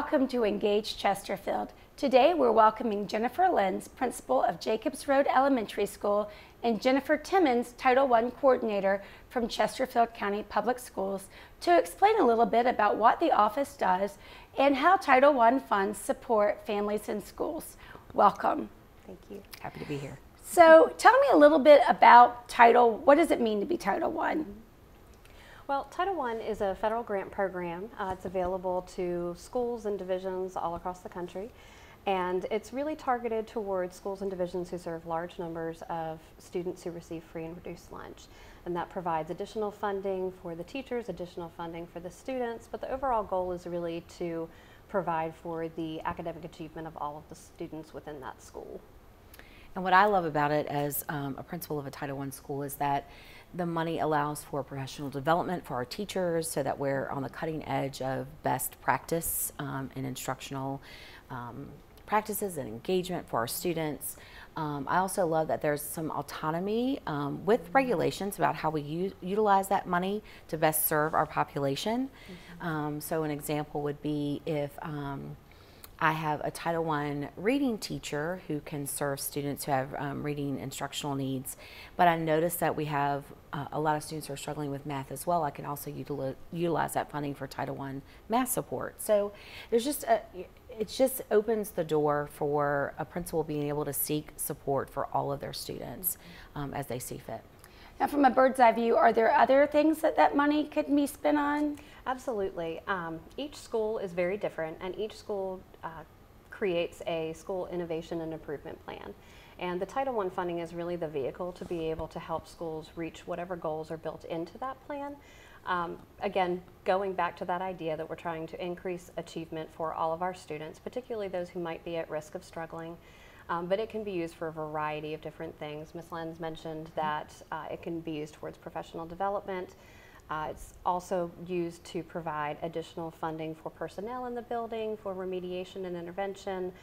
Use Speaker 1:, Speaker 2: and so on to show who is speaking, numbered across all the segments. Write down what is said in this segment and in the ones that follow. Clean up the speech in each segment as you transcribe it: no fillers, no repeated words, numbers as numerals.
Speaker 1: welcome to Engage Chesterfield. Today we're welcoming Jennifer Lenz, principal of Jacobs Road Elementary School, and Jennifer Timmons, Title One coordinator from Chesterfield County Public Schools, to explain a little bit about what the office does and how Title One funds support families in schools. Welcome.
Speaker 2: Thank you.
Speaker 3: Happy to be here.
Speaker 1: So tell me a little bit about what does it mean to be Title One?
Speaker 2: Well, Title One is a federal grant program. It's available to schools and divisions all across the country. And it's really targeted towards schools and divisions who serve large numbers of students who receive free and reduced lunch. And that provides additional funding for the teachers, additional funding for the students, but the overall goal is really to provide for the academic achievement of all of the students within that school.
Speaker 3: And what I love about it as a principal of a Title I school is that the money allows for professional development for our teachers so that we're on the cutting edge of best practice and instructional practices and engagement for our students. I also love that there's some autonomy with regulations about how we utilize that money to best serve our population. So an example would be if I have a Title I reading teacher who can serve students who have reading instructional needs, but I notice that we have a lot of students who are struggling with math as well. I can also utilize that funding for Title I math support. So there's just it just opens the door for a principal being able to seek support for all of their students as they see fit.
Speaker 1: Now, from a bird's eye view, are there other things that money could be spent on?
Speaker 2: Absolutely. Each school is very different, and each school creates a school innovation and improvement plan. And the Title I funding is really the vehicle to be able to help schools reach whatever goals are built into that plan. Again, going back to that idea that we're trying to increase achievement for all of our students, particularly those who might be at risk of struggling. But it can be used for a variety of different things. Ms. Lenz mentioned that it can be used towards professional development. It's also used to provide additional funding for personnel in the building, for remediation and intervention,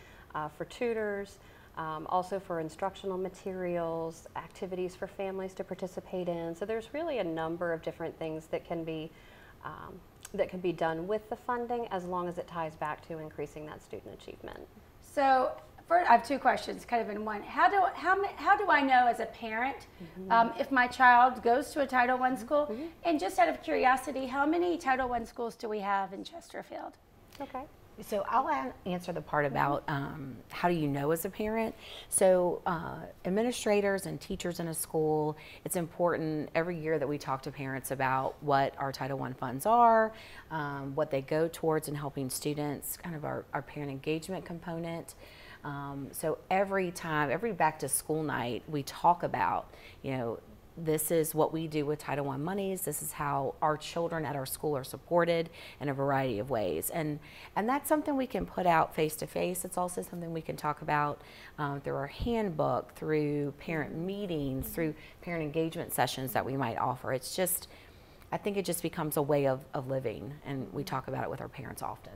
Speaker 2: for tutors, also for instructional materials, activities for families to participate in. So there's really a number of different things that can be done with the funding, as long as it ties back to increasing that student achievement.
Speaker 1: So first, I have two questions kind of in one. How do I know as a parent if my child goes to a Title I school? And just out of curiosity, how many Title I schools do we have in Chesterfield?
Speaker 2: Okay.
Speaker 3: So I'll answer the part about how do you know as a parent. So administrators and teachers in a school, it's important every year that we talk to parents about what our Title I funds are, what they go towards in helping students, kind of our parent engagement component. So every back to school night, we talk about, this is what we do with Title I monies. This is how our children at our school are supported in a variety of ways. And that's something we can put out face to face. It's also something we can talk about through our handbook, through parent meetings, through parent engagement sessions that we might offer. It's just, I think it just becomes a way of living, and we talk about it with our parents often.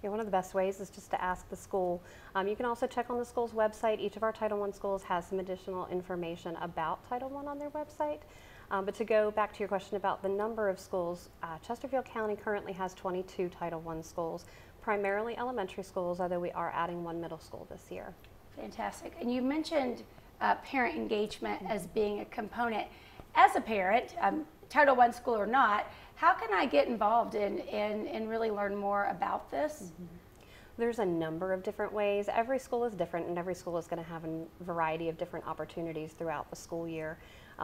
Speaker 2: Yeah, one of the best ways is just to ask the school. You can also check on the school's website. Each of our Title I schools has some additional information about Title I on their website. But to go back to your question about the number of schools, Chesterfield County currently has 22 Title I schools, primarily elementary schools, although we are adding one middle school this year.
Speaker 1: Fantastic. And you mentioned parent engagement as being a component. As a parent, Title I school or not, how can I get involved and really learn more about this?
Speaker 2: There's a number of different ways. Every school is different, and every school is going to have a variety of different opportunities throughout the school year.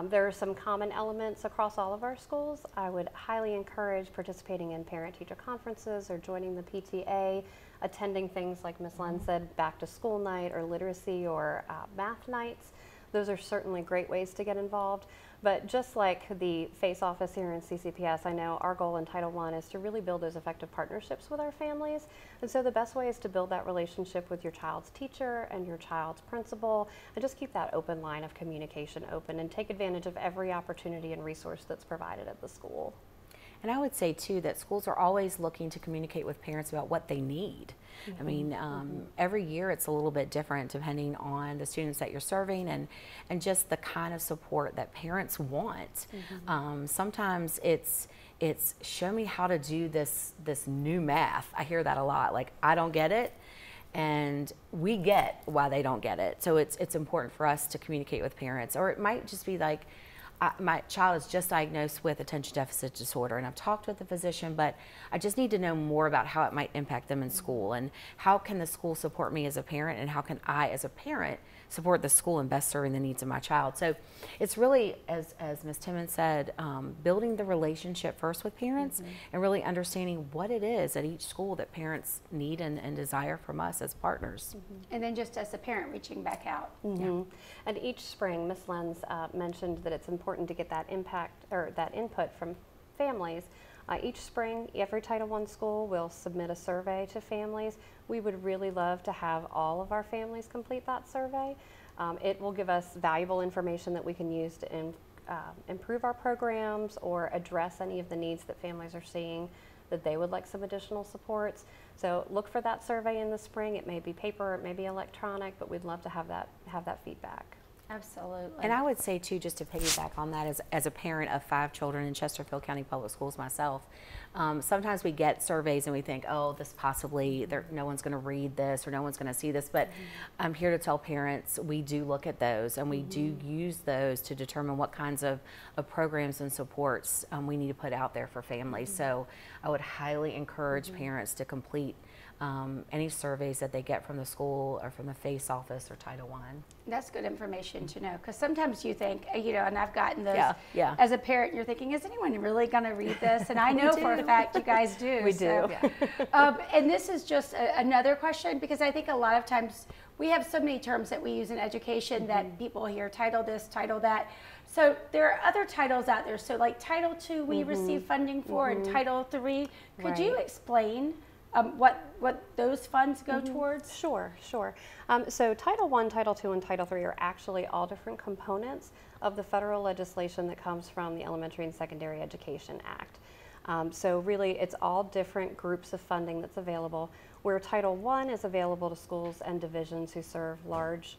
Speaker 2: There are some common elements across all of our schools. I would highly encourage participating in parent-teacher conferences or joining the PTA, attending things like Ms. Lenz said, back to school night or literacy or math nights. Those are certainly great ways to get involved. But just like the FACE office here in CCPS, I know our goal in Title I is to really build those effective partnerships with our families. And so the best way is to build that relationship with your child's teacher and your child's principal, and just keep that open line of communication open and take advantage of every opportunity and resource that's provided at the school.
Speaker 3: And I would say too that schools are always looking to communicate with parents about what they need. I mean, every year it's a little bit different depending on the students that you're serving and just the kind of support that parents want. Sometimes it's It's show me how to do this new math. I hear that a lot. Like, I don't get it, and we get why they don't get it. So it's important for us to communicate with parents. Or it might just be like, my child is just diagnosed with attention deficit disorder, and I've talked with the physician, but I just need to know more about how it might impact them in school, and how can the school support me as a parent, and how can I as a parent support the school in best serving the needs of my child. So it's really, as Ms. Timmons said, building the relationship first with parents, and really understanding what it is at each school that parents need and desire from us as partners.
Speaker 1: And then just as a parent reaching back out.
Speaker 2: Yeah. And each spring, Ms. Lenz mentioned that it's important to get that impact or that input from families. Each spring, every Title I school will submit a survey to families. We would really love to have all of our families complete that survey. It will give us valuable information that we can use to improve our programs or address any of the needs that families are seeing that they would like some additional supports. So look for that survey in the spring. It may be paper, it may be electronic, but we'd love to have that feedback.
Speaker 1: Absolutely.
Speaker 3: And I would say too, just to piggyback on that, as a parent of 5 children in Chesterfield County Public Schools myself, sometimes we get surveys and we think, oh, this possibly, no one's going to read this or no one's going to see this, but I'm here to tell parents we do look at those, and we do use those to determine what kinds of programs and supports we need to put out there for families. So I would highly encourage parents to complete any surveys that they get from the school or from the FACE office or Title One.
Speaker 1: That's good information to know, because sometimes you think, and I've gotten those
Speaker 3: Yeah.
Speaker 1: as a parent, you're thinking, is anyone really going to read this? And I know for a fact you guys do.
Speaker 2: We do.
Speaker 1: And this is just another question, because I think a lot of times we have so many terms that we use in education that people hear title this, title that. So there are other titles out there. So like Title II we receive funding for, and Title III. Could you explain what those funds go towards?
Speaker 2: Sure. So Title I, Title II, and Title III are actually all different components of the federal legislation that comes from the Elementary and Secondary Education Act. So really, it's all different groups of funding that's available, where Title I is available to schools and divisions who serve large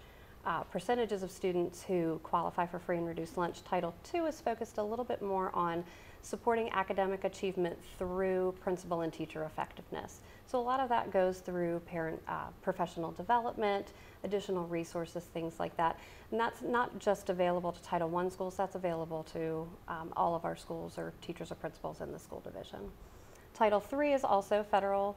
Speaker 2: percentages of students who qualify for free and reduced lunch. Title II is focused a little bit more on supporting academic achievement through principal and teacher effectiveness. So a lot of that goes through parent professional development, additional resources, things like that. And that's not just available to Title I schools, that's available to all of our schools or teachers or principals in the school division. Title III is also federal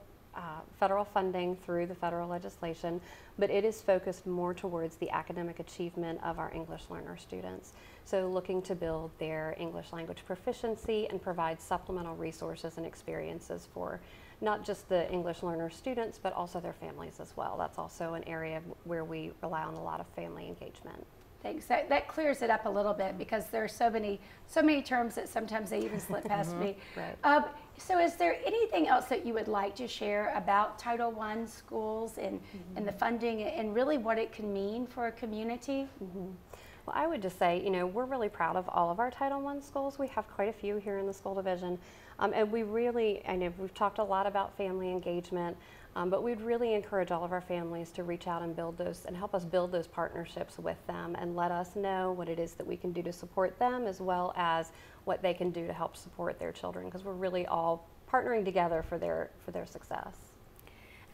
Speaker 2: funding through the federal legislation, but it is focused more towards the academic achievement of our English learner students. So looking to build their English language proficiency and provide supplemental resources and experiences for not just the English learner students, but also their families as well. That's also an area where we rely on a lot of family engagement.
Speaker 1: Thanks. That clears it up a little bit, because there are so many terms that sometimes they even slip past me.
Speaker 2: Right.
Speaker 1: So is there anything else that you would like to share about Title I schools and the funding and really what it can mean for a community?
Speaker 2: Well, I would just say, we're really proud of all of our Title I schools. We have quite a few here in the school division. And we really, I know we've talked a lot about family engagement, but we'd really encourage all of our families to reach out and build those and help us build those partnerships with them, and let us know what it is that we can do to support them, as well as what they can do to help support their children, because we're really all partnering together for their success.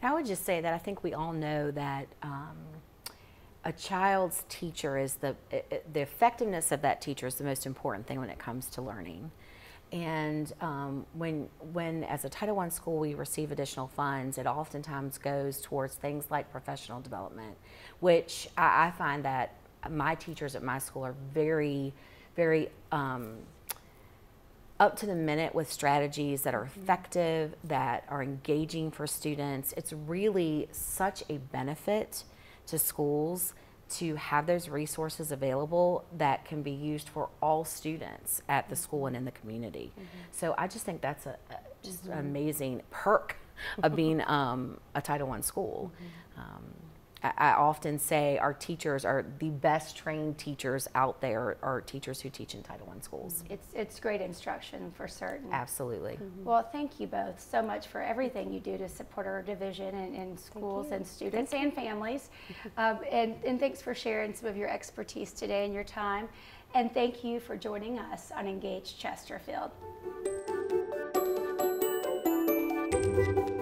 Speaker 3: And I would just say that I think we all know that a child's teacher is the effectiveness of that teacher is the most important thing when it comes to learning. And when as a Title I school we receive additional funds, it oftentimes goes towards things like professional development, which I find that my teachers at my school are very, very up to the minute with strategies that are effective, that are engaging for students. It's really such a benefit to schools to have those resources available that can be used for all students at the school and in the community. So I just think that's just an amazing perk of being a Title I school. I often say our teachers are the best trained teachers out there, are teachers who teach in Title I schools.
Speaker 1: It's great instruction for certain.
Speaker 3: Absolutely.
Speaker 1: Well, thank you both so much for everything you do to support our division and schools and students and families. And thanks for sharing some of your expertise today and your time. And thank you for joining us on Engage Chesterfield. you.